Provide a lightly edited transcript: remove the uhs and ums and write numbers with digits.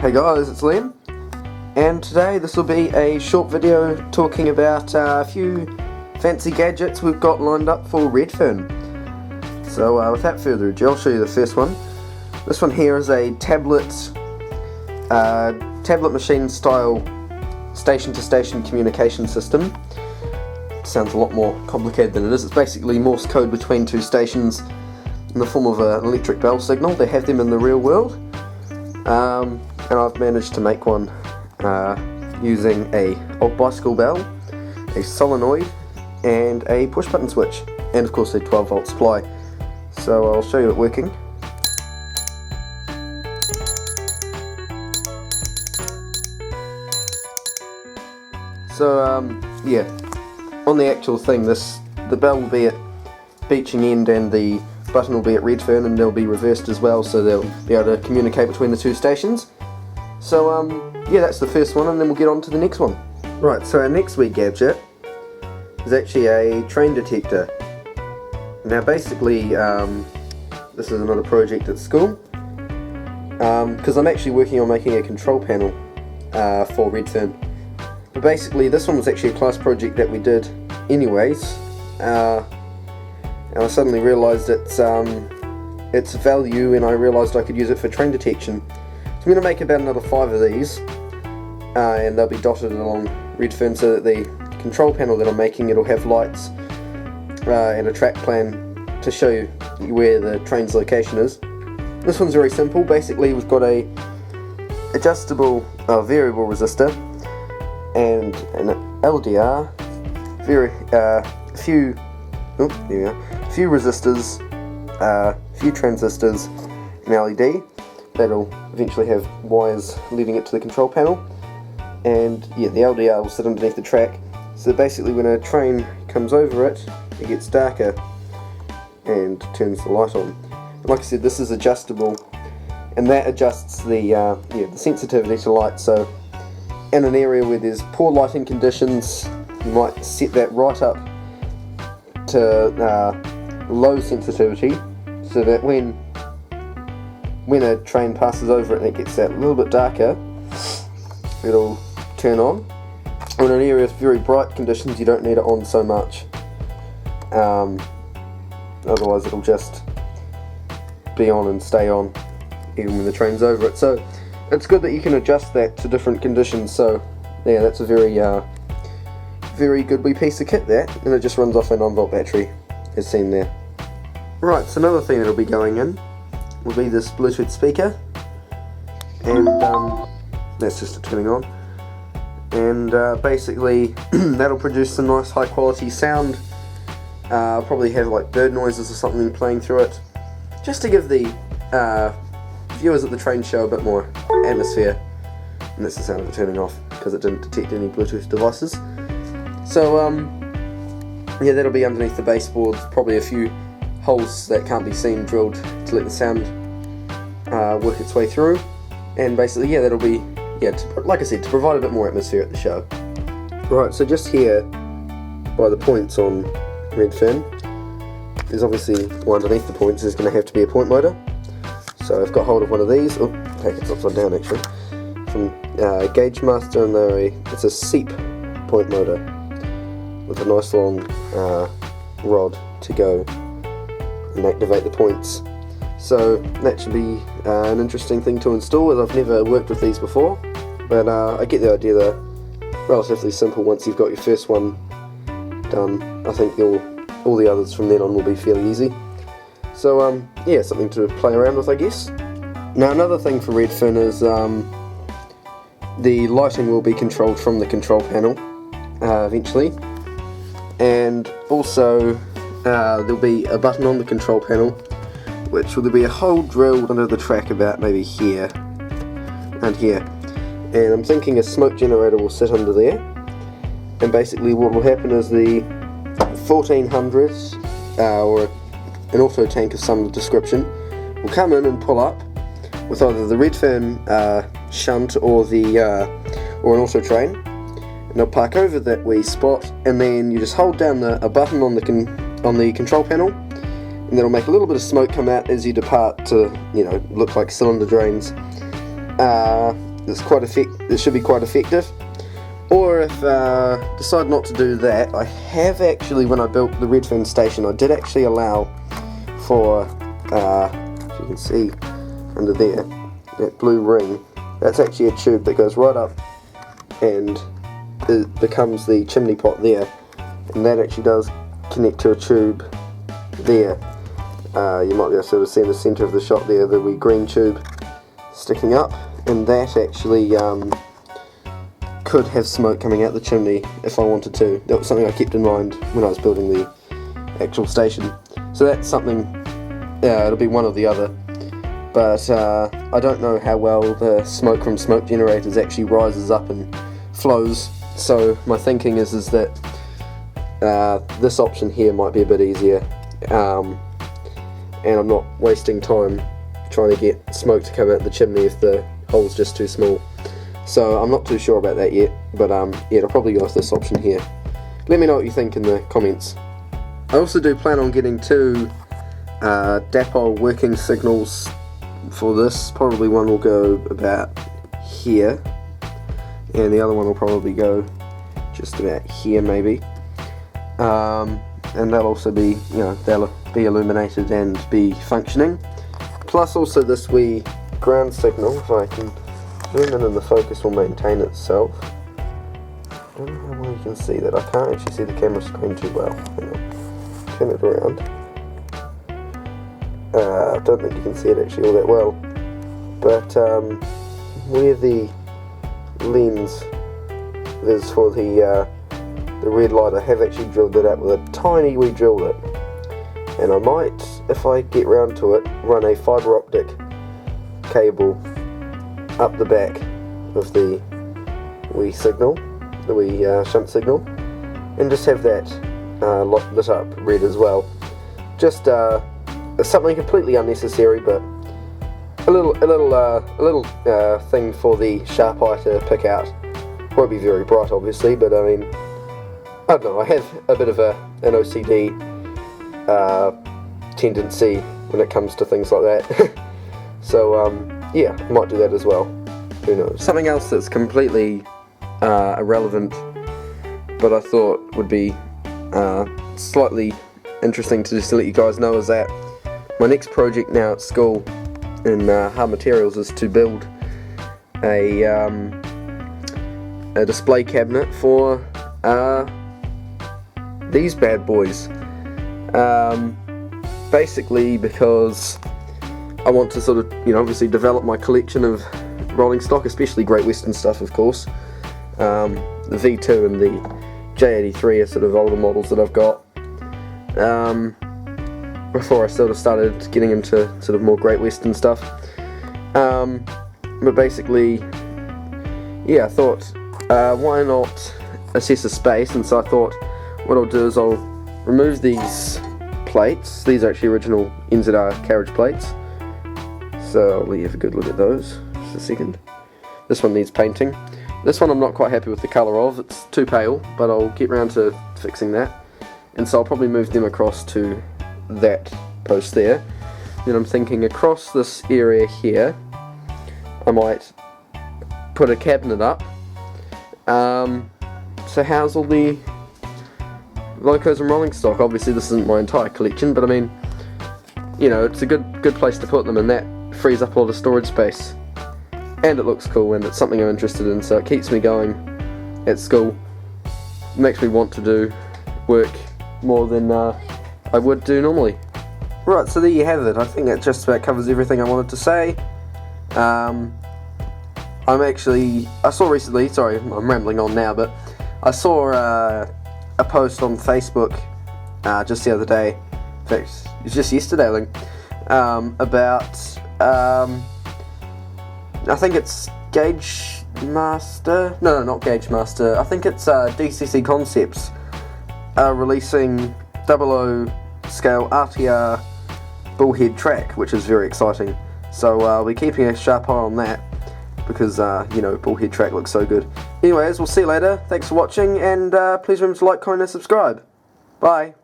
Hey guys, it's Liam, and today this will be a short video talking about a few fancy gadgets we've got lined up for Redfern. So without further ado, I'll show you the first one. This one here is a tablet machine style station-to-station communication system. Sounds a lot more complicated than it is. It's basically Morse code between two stations in the form of an electric bell signal. They have them in the real world. And I've managed to make one using a old bicycle bell, a solenoid, and a push button switch, and of course a 12 volt supply. So I'll show you it working. So yeah, on the actual thing, the bell will be at Beaching End and the button will be at Redfern, and they'll be reversed as well, so they'll be able to communicate between the two stations. So yeah, that's the first one, and then we'll get on to the next one. Right, so our next wee gadget is actually a train detector. Now basically, this is another project at school, because I'm actually working on making a control panel for Redfern. But basically this one was actually a class project that we did anyways, and I suddenly realised its value, and I realised I could use it for train detection. So I'm going to make about another 5 of these, and they'll be dotted along Redfern, so that the control panel that I'm making, it'll have lights and a track plan to show you where the train's location is. This one's very simple. Basically we've got a adjustable variable resistor and an LDR, few resistors, few transistors, an LED that'll eventually have wires leading it to the control panel, and yeah, the LDR will sit underneath the track, so basically when a train comes over it, it gets darker and turns the light on. But like I said, this is adjustable, and that adjusts the sensitivity to light. So in an area where there's poor lighting conditions, you might set that right up to low sensitivity, so that when a train passes over it and it gets that little bit darker, it'll turn on. In an area with very bright conditions, you don't need it on so much. Otherwise it'll just be on and stay on even when the train's over it. So it's good that you can adjust that to different conditions. So yeah, that's a very good wee piece of kit there, and it just runs off a 9-volt battery as seen there. Right, so another thing that'll be going in will be this Bluetooth speaker, and that's just turning on, and basically that'll produce some nice high quality sound. I'll probably have like bird noises or something playing through it, just to give the viewers at the train show a bit more atmosphere. And that's the sound of it turning off, because it didn't detect any Bluetooth devices. So yeah, that'll be underneath the baseboards, probably a few holes that can't be seen drilled to let the sound work its way through, and basically yeah, that'll be, like I said, to provide a bit more atmosphere at the show. Right, so just here by the points on Redfern, there's obviously, well, underneath the points there's going to have to be a point motor. So I've got hold of one of these, it's upside down actually, from Gauge Master, and it's a SEEP point motor with a nice long rod to go and activate the points. So that should be an interesting thing to install, as I've never worked with these before, but I get the idea. They're relatively simple once you've got your first one done. I think all the others from then on will be fairly easy. So yeah, something to play around with, I guess. Now another thing for Redfern is the lighting will be controlled from the control panel eventually, and also there'll be a button on the control panel, which will be a hole drilled under the track about maybe here and here, and I'm thinking a smoke generator will sit under there, and basically what will happen is the 1400 or an auto tank of some description will come in and pull up with either the Redfern shunt or or an auto train, and they'll park over that wee spot, and then you just hold down a button on the control panel, and that'll make a little bit of smoke come out as you depart to, look like cylinder drains. it should be quite effective. Or if decide not to do that, I have actually, when I built the Redfern station, I did actually allow for, if you can see under there, that blue ring, that's actually a tube that goes right up and it becomes the chimney pot there, and that actually does connect to a tube there. You might be able to sort of see in the centre of the shot there the wee green tube sticking up, and that actually could have smoke coming out the chimney if I wanted to. That was something I kept in mind when I was building the actual station. So that's something, it'll be one or the other. But I don't know how well the smoke from smoke generators actually rises up and flows. So my thinking is that this option here might be a bit easier. And I'm not wasting time trying to get smoke to come out the chimney if the hole's just too small. So I'm not too sure about that yet, but yeah, I'll probably go with this option here. Let me know what you think in the comments. I also do plan on getting 2 dapole working signals for this. Probably one will go about here, and the other one will probably go just about here maybe. And that'll also be, they'll be illuminated and be functioning. Plus also this wee ground signal, if I can zoom in and the focus will maintain itself. I don't know how well you can see that. I can't actually see the camera screen too well. Hang on. Turn it around. I don't think you can see it actually all that well. But where the lens is for the red light, I have actually drilled it out with a tiny wee drill bit. And I might, if I get round to it, run a fibre optic cable up the back of the wee signal, the wee shunt signal, and just have that lit up red as well. Just something completely unnecessary, but a little thing for the sharp eye to pick out. Won't be very bright, obviously, but I mean, I don't know. I have a bit of an OCD tendency when it comes to things like that. So yeah, I might do that as well. Who knows? Something else that's completely irrelevant, but I thought would be slightly interesting to just let you guys know, is that my next project now at school in hard materials is to build a display cabinet for these bad boys. Basically because I want to sort of, obviously develop my collection of rolling stock, especially Great Western stuff, of course. The V2 and the J83 are sort of older models that I've got. Before I sort of started getting into sort of more Great Western stuff. But basically, yeah, I thought, why not assess a space? And so I thought, what I'll do is I'll remove these plates. These are actually original NZR carriage plates. So I'll let you have a good look at those. Just a second. This one needs painting. This one I'm not quite happy with the colour of. It's too pale, but I'll get round to fixing that. And so I'll probably move them across to that post there. Then I'm thinking across this area here, I might put a cabinet up to house all the locos and rolling stock. Obviously this isn't my entire collection, but I mean, it's a good place to put them, and that frees up a lot of storage space. And it looks cool, and it's something I'm interested in, so it keeps me going at school. It makes me want to do work more than I would do normally. Right, so there you have it. I think that just about covers everything I wanted to say. I saw recently, sorry, I'm rambling on now, but I saw a post on Facebook just the other day, in fact, it was just yesterday, I think, about, I think it's Gauge Master, no, not Gauge Master, I think it's DCC Concepts releasing 00 scale RTR bullhead track, which is very exciting. So I'll be keeping a sharp eye on that, because bullhead track looks so good. Anyways, we'll see you later. Thanks for watching, and please remember to like, comment and subscribe. Bye.